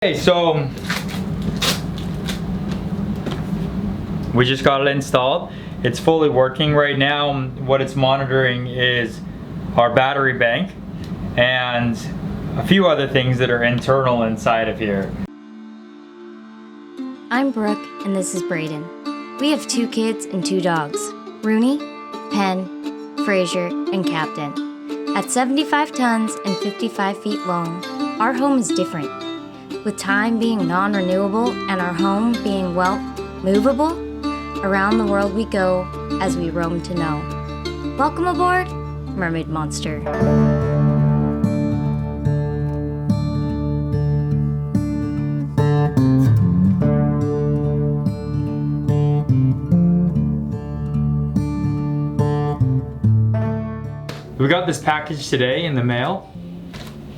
Okay, so we just got it installed. It's fully working right now. What it's monitoring is our battery bank and a few other things that are internal inside of here. I'm Brooke and this is Braden. We have 2 kids and 2 dogs, Rooney, Penn, Fraser, and Captain. At 75 tons and 55 feet long, our home is different. With time being non-renewable and our home being, well, movable, around the world we go as we roam to know. Welcome aboard, Mermaid Monster. We got this package today in the mail.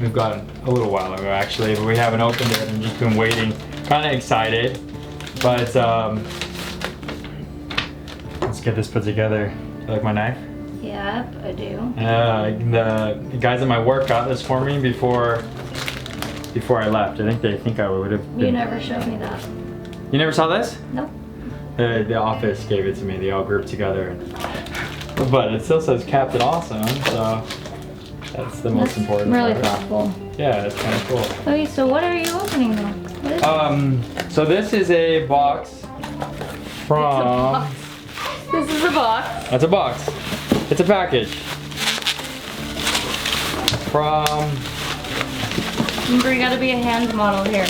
We've got it a little while ago actually, but we haven't opened it and just been waiting. Kind of excited, but let's get this put together. You like my knife? Yep, I do. The guys at my work got this for me before I left. I think I would have been. You never showed me that. You never saw this? Nope. The office gave it to me. They all grouped together. But it still says Captain Awesome, so that's the most important Really part. thoughtful. Yeah, it's kind of cool. Okay, so what are you opening though? What is it? So this is a box from... This is a box. That's a box. It's a package. From... Remember, you gotta be a hand model here.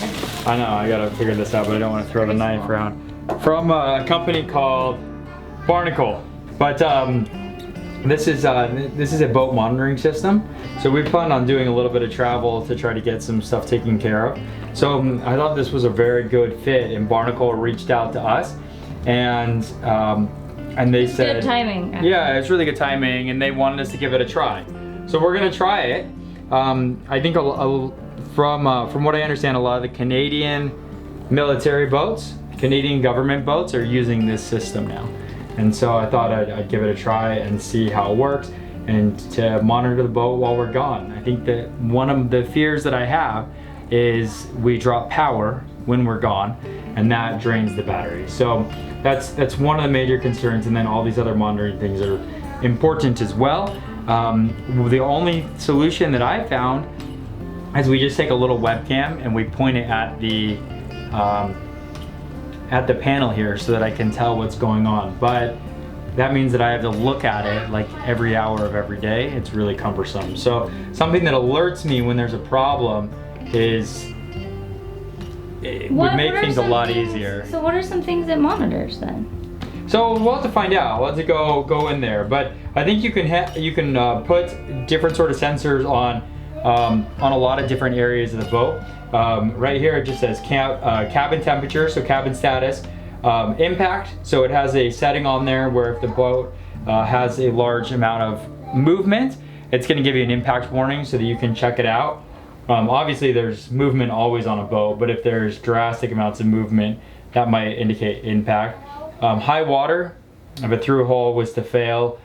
I know, I gotta figure this out, but I don't want to throw the knife around. From a company called Barnacle. But this is a boat monitoring system. So we plan on doing a little bit of travel to try to get some stuff taken care of. So I thought this was a very good fit, and Barnacle reached out to us, and they said, Good timing. Actually. Yeah, it's really good timing, and they wanted us to give it a try. So we're gonna try it. I think from what I understand, a lot of the Canadian military boats, Canadian government boats, are using this system now. And so I thought I'd give it a try and see how it works, and to monitor the boat while we're gone. I think that one of the fears that I have is we drop power when we're gone, and that drains the battery. So that's one of the major concerns, and then all these other monitoring things are important as well. The only solution that I found is we just take a little webcam and we point it at the panel here so that I can tell what's going on. But that means that I have to look at it like every hour of every day. It's really cumbersome. So something that alerts me when there's a problem would make things a lot easier. So what are some things it monitors then? So we'll have to find out. We'll have to go in there. But I think you can put different sort of sensors on a lot of different areas of the boat. Right here it just says cabin temperature, so cabin status, impact, so it has a setting on there where if the boat has a large amount of movement, it's going to give you an impact warning so that you can check it out. Obviously there's movement always on a boat, but if there's drastic amounts of movement, that might indicate impact. High water, if a through hole was to fail,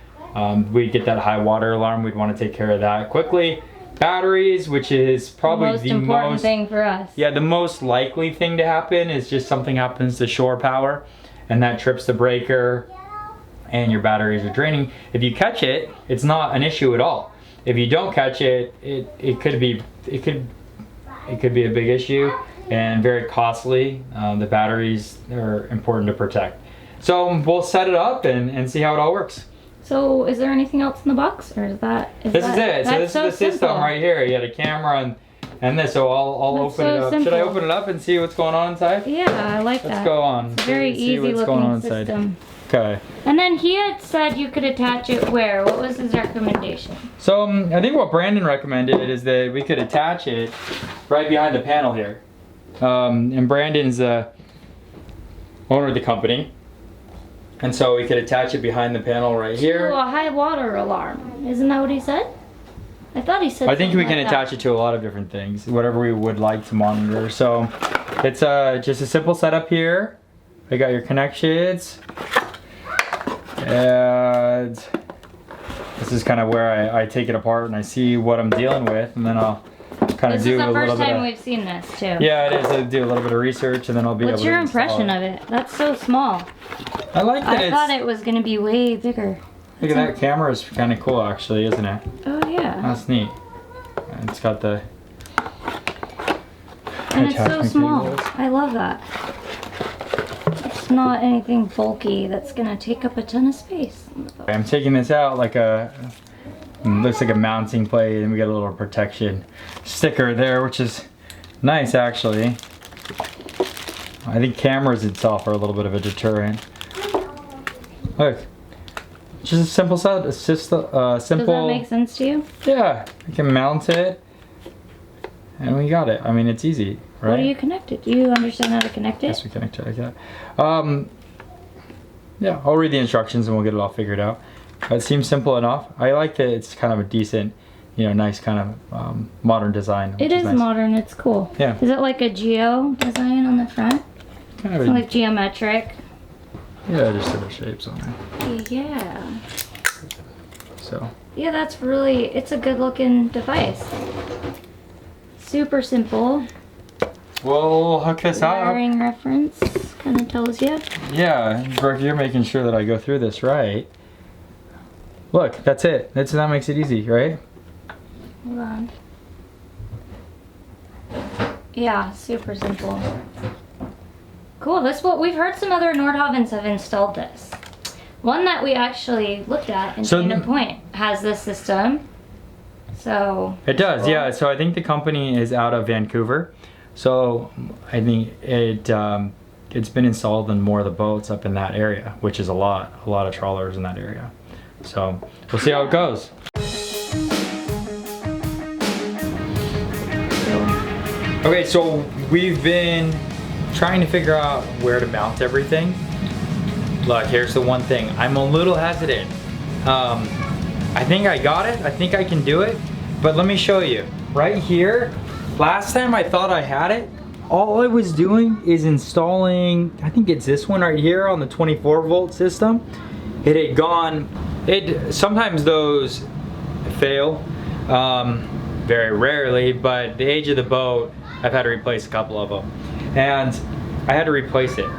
we'd get that high water alarm. We'd want to take care of that quickly. Batteries, which is probably the most important thing for us. Yeah, the most likely thing to happen is just something happens to shore power, and that trips the breaker, and your batteries are draining. If you catch it, it's not an issue at all. If you don't catch it, it could be a big issue and very costly. The batteries are important to protect. So we'll set it up and see how it all works. So is there anything else in the box, or is that? This is it. So this is the system right here. You had a camera and this. So I'll open it up. Should I open it up and see what's going on inside? Yeah, I like that. Let's go on. It's a very easy looking system. Okay. And then he had said you could attach it where? What was his recommendation? So I think what Brandon recommended is that we could attach it right behind the panel here. And Brandon's the owner of the company. And so we could attach it behind the panel right here. To a high water alarm. Isn't that what he said? I thought he said I think we can like attach it to a lot of different things, whatever we would like to monitor. So it's just a simple setup here. I got your connections. And this is kind of where I take it apart and I see what I'm dealing with, and then I'll kind of This do is a the little first bit time of... we've seen this too. Yeah, it is. I do a little bit of research and then I'll be What's able to your install impression of it? That's so small. I like that I thought it was gonna be way bigger. Look at that camera is kind of cool actually, isn't it? Oh yeah. That's neat. And it's got the... And it's so attachment small. cables. I love that. It's not anything bulky that's gonna take up a ton of space. I'm taking this out like a... looks like a mounting plate, and we got a little protection sticker there, which is nice actually. I think cameras itself are a little bit of a deterrent. Look, just a simple set. It's just a simple. Does that make sense to you? Yeah, you can mount it, and we got it. I mean, it's easy, right? What do you connect it? Do you understand how to connect it? Yes, we connect it like that. Yeah, I'll read the instructions and we'll get it all figured out. It seems simple enough. I like that it's kind of a decent, you know, nice kind of modern design. It is nice. modern. It's cool. Yeah. Is it like a geo design on the front? Kind of It's like geometric. yeah, just sort of shapes on it. Yeah. So. Yeah, that's really, it's a good looking device. Super simple. We'll hook this up. Wiring reference kind of tells you. Yeah, Brooke, you're making sure that I go through this right. Look, that's it. That makes it easy, right? Hold on. Yeah, super simple. Cool. This what we've heard some other Nordhavens have installed this. One that we actually looked at in Cedar Point has this system. So it does, cool. yeah. So I think the company is out of Vancouver. So I think it's been installed in more of the boats up in that area, which is a lot of trawlers in that area. So we'll see how it goes. Okay, so we've been trying to figure out where to mount everything. Look, here's the one thing. I'm a little hesitant. I think I got it. I think I can do it. But let me show you. Right here, last time I thought I had it, all I was doing is installing, I think it's this one right here on the 24 volt system. It had gone, sometimes those fail, very rarely, but the age of the boat, I've had to replace a couple of them. And I had to replace it.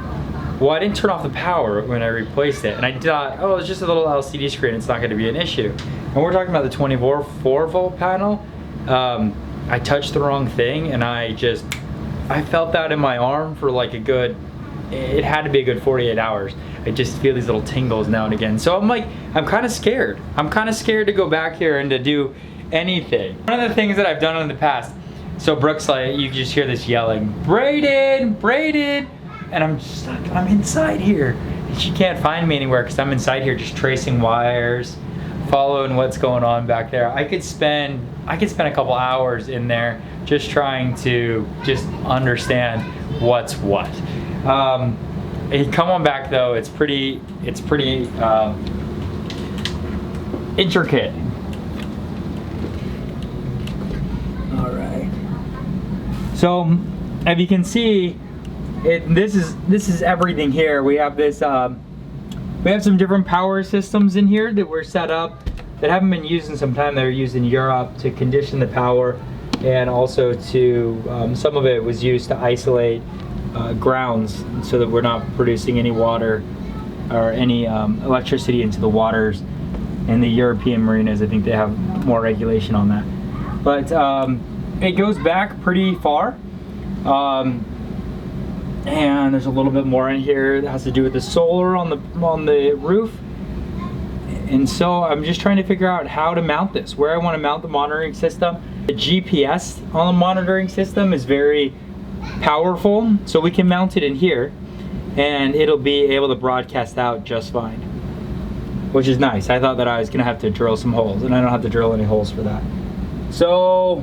Well, I didn't turn off the power when I replaced it, and I thought, oh, it's just a little LCD screen, it's not gonna be an issue. And we're talking about the 24 volt panel. I touched the wrong thing, and I felt that in my arm for like a good, it had to be a good 48 hours. I just feel these little tingles now and again. So I'm kind of scared. I'm kind of scared to go back here and to do anything. One of the things that I've done in the past, so Brooke's like, you just hear this yelling, Braden, Braden, and I'm stuck, I'm inside here. And she can't find me anywhere because I'm inside here just tracing wires, following what's going on back there. I could spend a couple hours in there just trying to just understand what's what. Come on back though, it's pretty intricate. All right. So, as you can see, this is everything here. We have this. We have some different power systems in here that were set up that haven't been used in some time. They're used in Europe to condition the power, and also to some of it was used to isolate grounds so that we're not producing any water or any electricity into the waters. In the European marinas, I think they have more regulation on that. But it goes back pretty far. And there's a little bit more in here that has to do with the solar on the roof. And so I'm just trying to figure out how to mount this, where I want to mount the monitoring system. The GPS on the monitoring system is very powerful, so we can mount it in here and it'll be able to broadcast out just fine, which is nice. I thought that I was gonna have to drill some holes, and I don't have to drill any holes for that. So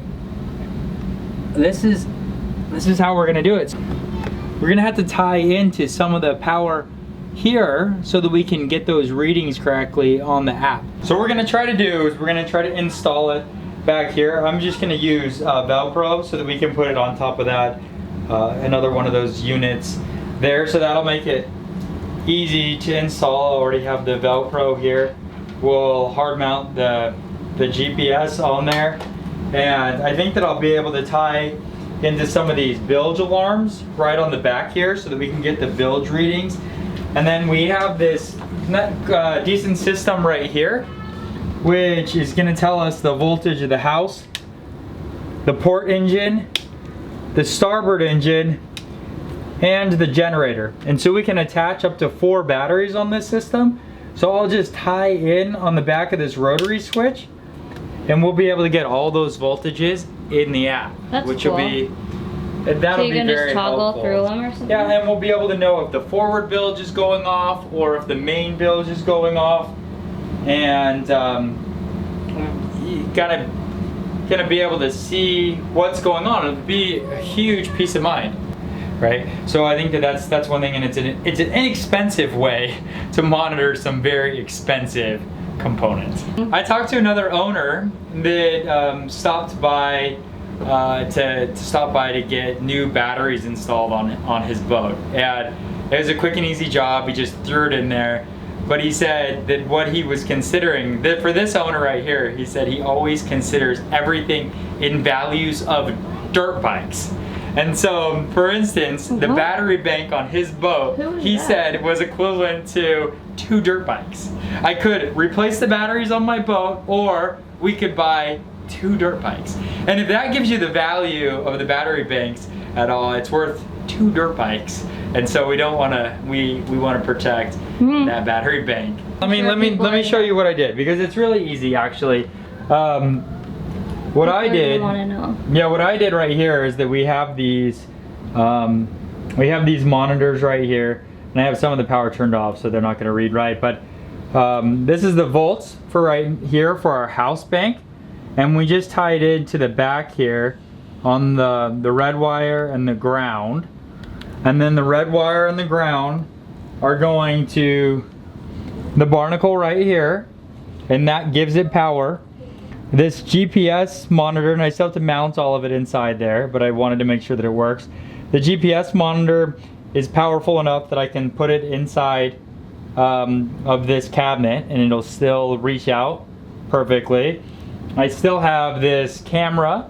this is how we're gonna do it. We're gonna have to tie into some of the power here so that we can get those readings correctly on the app. So what we're gonna try to do is we're gonna try to install it back here. I'm just gonna use Velcro so that we can put it on top of that, another one of those units there, so that'll make it easy to install. I already have the Velcro here. We'll hard mount the GPS on there, And I think that I'll be able to tie into some of these bilge alarms right on the back here so that we can get the bilge readings. And then we have this decent system right here, which is going to tell us the voltage of the house, the port engine, the starboard engine, and the generator. And so we can attach up to 4 batteries on this system. So I'll just tie in on the back of this rotary switch, and we'll be able to get all those voltages in the app. That's which cool. will be, that'll so be very helpful. you can just toggle through them or something? Yeah, and we'll be able to know if the forward bilge is going off or if the main bilge is going off, and you gonna be able to see what's going on. It'll be a huge peace of mind, right? So I think that's one thing, and it's an inexpensive way to monitor some very expensive components. I talked to another owner that stopped by to get new batteries installed on his boat, and it was a quick and easy job. He just threw it in there. But he said that what he was considering, that for this owner right here, he said he always considers everything in values of dirt bikes. And so, for instance, the battery bank on his boat, he said was equivalent to 2 dirt bikes. I could replace the batteries on my boat, or we could buy 2 dirt bikes. And if that gives you the value of the battery banks at all, it's worth 2 dirt bikes. And so we don't want to, we want to protect that battery bank. Let me show you what I did, because it's really easy actually. What I did right here is that we have these monitors right here, and I have some of the power turned off so they're not going to read right, but this is the volts for right here for our house bank, and we just tied it to the back here on the red wire and the ground. And then the red wire and the ground are going to the Barnacle right here, and that gives it power. This GPS monitor, and I still have to mount all of it inside there, but I wanted to make sure that it works. The GPS monitor is powerful enough that I can put it inside of this cabinet, and it'll still reach out perfectly. I still have this camera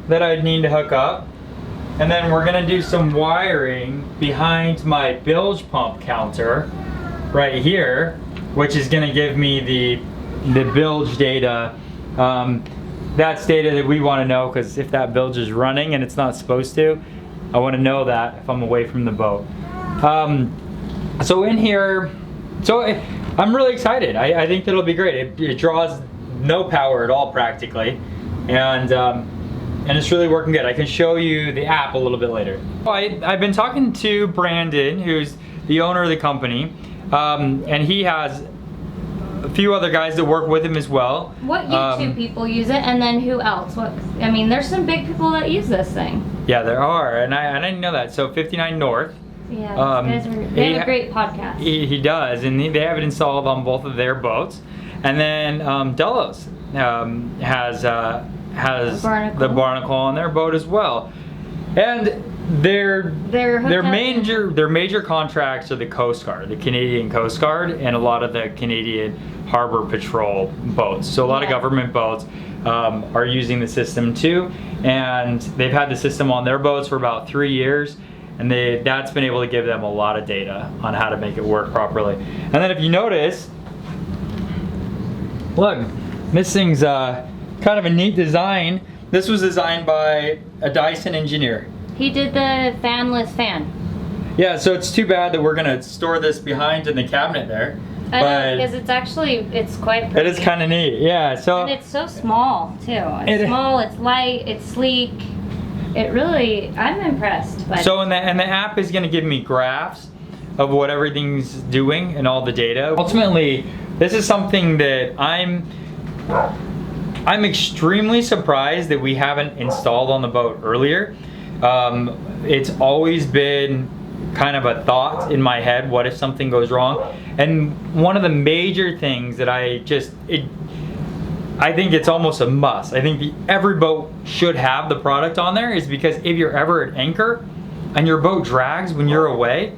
that I'd need to hook up. And then we're gonna do some wiring behind my bilge pump counter right here, which is gonna give me the bilge data. That's data that we wanna know, because if that bilge is running and it's not supposed to, I wanna know that if I'm away from the boat. So in here, I'm really excited. I think that'll be great. It draws no power at all practically. And it's really working good. I can show you the app a little bit later. I've been talking to Brandon, who's the owner of the company, and he has a few other guys that work with him as well. What YouTube people use it, and then who else? I mean, there's some big people that use this thing. Yeah, there are, and I didn't know that. So 59 North. Yeah, they have a great podcast. He does, and they have it installed on both of their boats. And then Delos has the Barnacle on their boat as well, and their major contracts are the Coast Guard, the Canadian Coast Guard, and a lot of the Canadian Harbor Patrol boats. So a lot of government boats are using the system too, and they've had the system on their boats for about 3 years, and that's been able to give them a lot of data on how to make it work properly. And then if you notice, look, this thing's kind of a neat design. This was designed by a Dyson engineer. He did the fanless fan. Yeah, so it's too bad that we're gonna store this behind in the cabinet there. I know, because it's quite pretty. It is kind of neat, yeah. So and it's so small too. It's small, it's light, it's sleek. It really, I'm impressed by so, and the app is gonna give me graphs of what everything's doing and all the data. Ultimately, this is something that I'm extremely surprised that we haven't installed on the boat earlier. It's always been kind of a thought in my head, what if something goes wrong? And one of the major things that I think it's almost a must. I think every boat should have the product on there, is because if you're ever at anchor and your boat drags when you're away,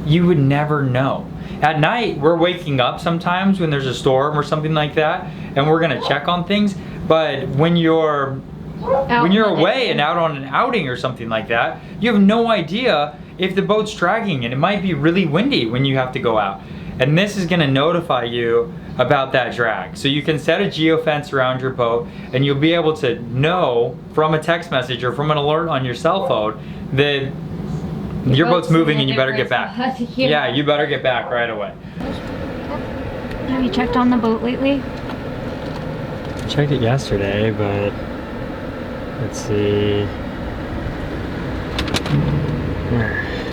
you would never know. At night, we're waking up sometimes when there's a storm or something like that, and we're gonna check on things. But when you're when you're away and out on an outing or something like that, you have no idea if the boat's dragging, and it might be really windy when you have to go out. And this is gonna notify you about that drag. So you can set a geofence around your boat, and you'll be able to know from a text message or from an alert on your cell phone that your boat's moving and you better get back. Yeah, you better get back right away. Have you checked on the boat lately? I checked it yesterday, but let's see.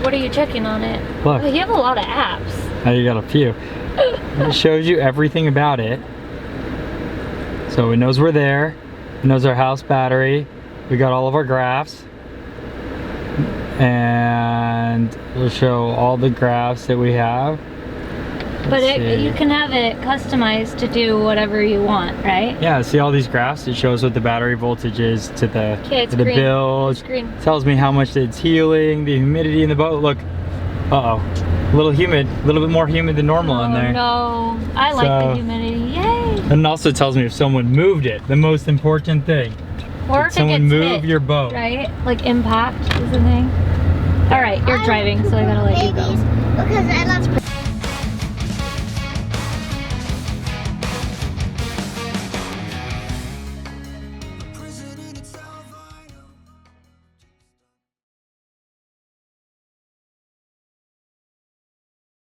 What are you checking on it? Look. Oh, you have a lot of apps. Oh, you got a few. It shows you everything about it. So it knows we're there. It knows our house battery. We got all of our graphs. And it'll show all the graphs that we have. But you can have it customized to do whatever you want, right? Yeah, see all these graphs? It shows what the battery voltage is to the bilge. Tells me how much it's healing, the humidity in the boat. Look, uh-oh. A little humid, a little bit more humid than normal in there. No, I like the humidity, yay! And it also tells me if someone moved it, the most important thing. Or if someone it gets move hit, your boat. Right? Like impact is the thing. All right, you're driving, so I gotta let you go. Because I love